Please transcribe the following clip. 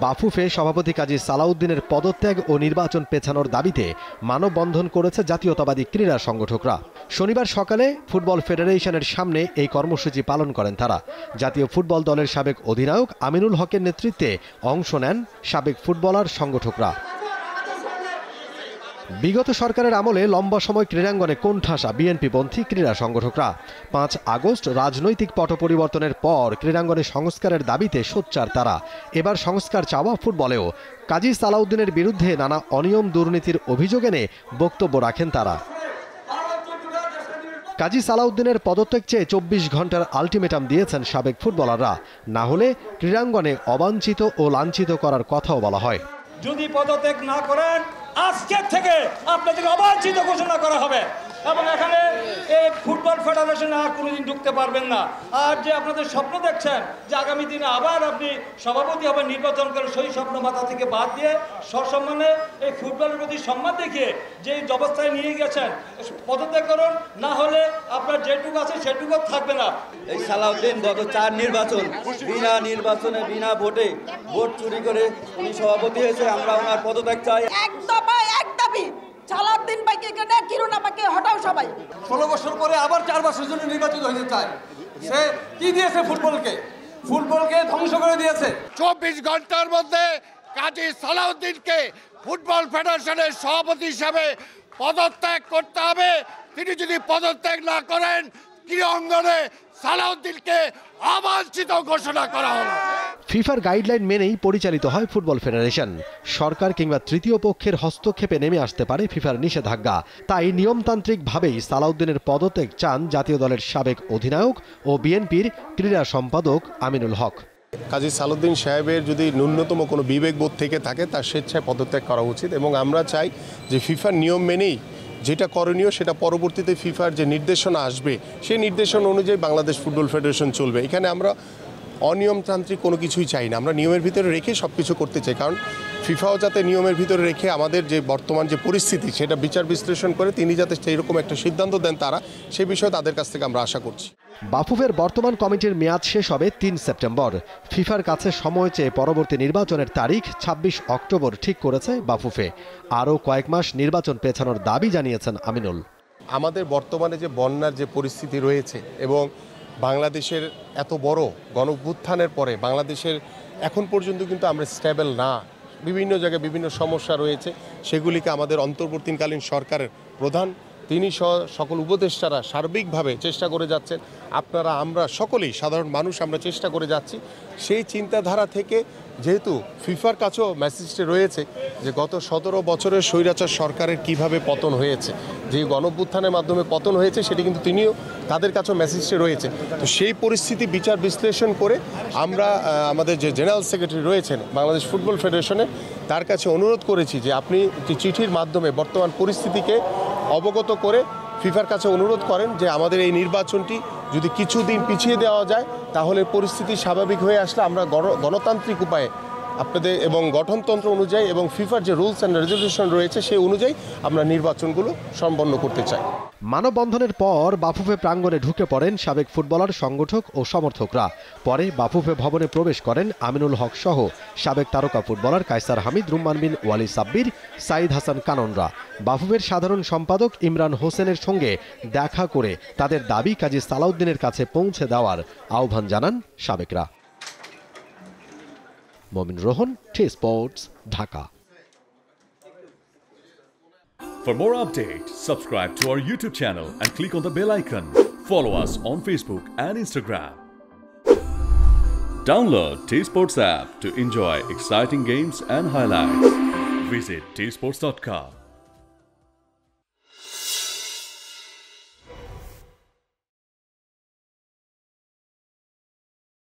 বাফুফে সভাপতি কাজী সালাউদ্দিনের পদত্যাগ ও নির্বাচন পেছানোর দাবিতে মানববন্ধন করেছে জাতীয়তাবাদী ক্রীড়া সংগঠকরা। শনিবার সকালে ফুটবল ফেডারেশনের সামনে এই কর্মসূচি পালন করেন তারা। জাতীয় ফুটবল দলের সাবেক অধিনায়ক আমিনুল হকের নেতৃত্বে অংশ নেন সাবেক ফুটবলার সংগঠকরা। বিগত সরকারের আমলে লম্বা সময় ক্রীড়াঙ্গনে কোণঠাসা বিএনপিপন্থী ক্রীড়া সংগঠকরা 5 আগস্ট রাজনৈতিক পট পরিবর্তনের পর ক্রীড়াঙ্গনে সংস্কারের দাবিতে সোচ্চার তারা। এবার সংস্কার চাওয়া ফুটবলেও কাজী সালাউদ্দিনের বিরুদ্ধে নানা অনিয়ম দুর্নীতির অভিযোগ এনে বক্তব্য রাখেন তারা। কাজী সালাউদ্দিনের পদত্যাগ চেয়ে 24 ঘন্টার আলটিমেটাম দিয়েছেন সাবেক ফুটবলাররা, না হলে ক্রীড়াঙ্গনে অবাঞ্ছিত ও লাঞ্ছিত করার কথাও বলা হয়। যদি পদত্যাগ না করেন আজকের থেকে আপনাদের অবাঞ্ছিত ঘোষণা করা হবে এবং এখানে এই ফুটবল ফেডারেশনে আর কোনোদিন ঢুকতে পারবেন না। আর যে আপনাদের স্বপ্ন দেখছেন যে আগামী দিনে আবার আপনি সভাপতি হবেন, নির্বাচন করে সেই স্বপ্ন মাথা থেকে বাদ দিয়ে সসম্মানে এই ফুটবলের প্রতি সম্মান দেখিয়ে যে অবস্থায় নিয়ে গেছেন পদত্যাগ করুন, না হলে আপনার যেটুকু আছে সেটুকু থাকবে না। এই সালাউদ্দিন গত 4 নির্বাচন বিনা নির্বাচনে বিনা ভোটে ভোট চুরি করে উনি সভাপতি হয়েছে। আমরা ওনার পদত্যাগ চাই। এক দফা এক দাবি, সালাউদ্দিন ভাইকে কেটে কিরুনা ভাইকে হটাও সবাই। 16 বছর পরে আবার 4 বছরের জন্য নির্বাচিত হতে চায়। সে কি দিয়েছে ফুটবলকে? ফুটবলকে ধ্বংস করে দিয়েছে। 24 ঘন্টার মধ্যে কাজী সালাউদ্দিনকে ফুটবল ফেডারেশনের সভাপতি হিসাবে পদত্যাগ করতে হবে। তিনি যদি পদত্যাগ না করেন ক্রীড়াঙ্গনে সালাউদ্দিনকে অবাঞ্ছিত ঘোষণা করা হলো। ফিফার গাইডলাইন মেনেই পরিচালিত হয় ফুটবল ফেডারেশন। সরকার কিংবা তৃতীয় পক্ষের হস্তক্ষেপে নেমে আসতে পারে ফিফার নিষেধাজ্ঞা। তাই নিয়মতান্ত্রিকভাবেই সালাউদ্দিনের পদত্যাগ চান জাতীয় দলের সাবেক অধিনায়ক ও বিএনপির ক্রীড়া সম্পাদক আমিনুল হক। কাজী সালাউদ্দিন সাহেবের যদি ন্যূনতম কোনো বিবেকবোধ থেকে থাকে তার স্বেচ্ছায় পদত্যাগ করা উচিত এবং আমরা চাই যে ফিফার নিয়ম মেনেই যেটা করণীয় সেটা পরবর্তীতে ফিফার যে নির্দেশনা আসবে সেই নির্দেশনা অনুযায়ী বাংলাদেশ ফুটবল ফেডারেশন চলবে। এখানে আমরা অনিয়মতান্ত্রিক কোনো কিছুই চাই না, আমরা নিয়মের ভিতরে রেখে সব কিছু করতে চাই। কারণ ফিফাও যাতে নিয়মের ভিতরে রেখে আমাদের যে বর্তমান যে পরিস্থিতি সেটা বিচার বিশ্লেষণ করে তিনি যাতে সেইরকম একটা সিদ্ধান্ত দেন তারা, সে বিষয়ে তাদের কাছ থেকে আমরা আশা করছি। বাফুফের বর্তমান কমিটির মেয়াদ শেষ হবে 3 সেপ্টেম্বর। ফিফার কাছে সময় চেয়ে পরবর্তী নির্বাচনের তারিখ 26 অক্টোবর ঠিক করেছে বাফুফে। আরও কয়েক মাস নির্বাচন পেছানোর দাবি জানিয়েছেন আমিনুল। আমাদের বর্তমানে যে বন্যার যে পরিস্থিতি রয়েছে এবং বাংলাদেশের এত বড় গণঅভ্যুত্থানের পরে বাংলাদেশের এখন পর্যন্ত কিন্তু আমরা স্টেবল না, বিভিন্ন জায়গায় বিভিন্ন সমস্যা রয়েছে। সেগুলিকে আমাদের অন্তর্বর্তীকালীন সরকারের প্রধান তিনি সকল উপদেষ্টারা সার্বিকভাবে চেষ্টা করে যাচ্ছেন। আপনারা আমরা সকলেই সাধারণ মানুষ আমরা চেষ্টা করে যাচ্ছি। সেই চিন্তাধারা থেকে যেহেতু ফিফার কাছেও মেসেজটি রয়েছে যে গত 17 বছরের স্বৈরাচার সরকারের কিভাবে পতন হয়েছে, যে গণঅভ্যুত্থানের মাধ্যমে পতন হয়েছে সেটি কিন্তু তিনিও তাদের কাছেও মেসেজটি রয়েছে। তো সেই পরিস্থিতি বিচার বিশ্লেষণ করে আমরা আমাদের যে জেনারেল সেক্রেটারি রয়েছেন বাংলাদেশ ফুটবল ফেডারেশনে তার কাছে অনুরোধ করেছি যে আপনি চিঠির মাধ্যমে বর্তমান পরিস্থিতিকে অবগত করে ফিফার কাছে অনুরোধ করেন যে আমাদের এই নির্বাচনটি যদি কিছুদিন পিছিয়ে দেওয়া যায় তাহলে পরিস্থিতি স্বাভাবিক হয়ে আসলে আমরা গণতান্ত্রিক উপায়ে আপনাদের এবং গঠনতন্ত্র অনুযায়ী এবং ফিফার যে রুলস অ্যান্ড রেজুলেশন রয়েছে সেই অনুযায়ী আমরা নির্বাচনগুলো সম্পন্ন করতে চাই। মানববন্ধনের পর বাফুফে প্রাঙ্গণে ঢুকে পড়েন সাবেক ফুটবলার, সংগঠক ও সমর্থকরা। পরে বাফুফে ভবনে প্রবেশ করেন আমিনুল হক সহ সাবেক তারকা ফুটবলার কায়সার হামিদ, রুম্মান বিন ওয়ালি সাব্বির, সাইদ হাসান কাননরা। বাফুফের সাধারণ সম্পাদক ইমরান হোসেনের সঙ্গে দেখা করে তাদের দাবি কাজী সালাউদ্দিনের কাছে পৌঁছে দেওয়ার আহ্বান জানান সাবেকরা। মমিন Rohan, T-Sports, Dhaka. For more updates, subscribe to our YouTube channel and click on the bell icon. Follow us on Facebook and Instagram. Download T-Sports app to enjoy exciting games and highlights. Visit tsports.com.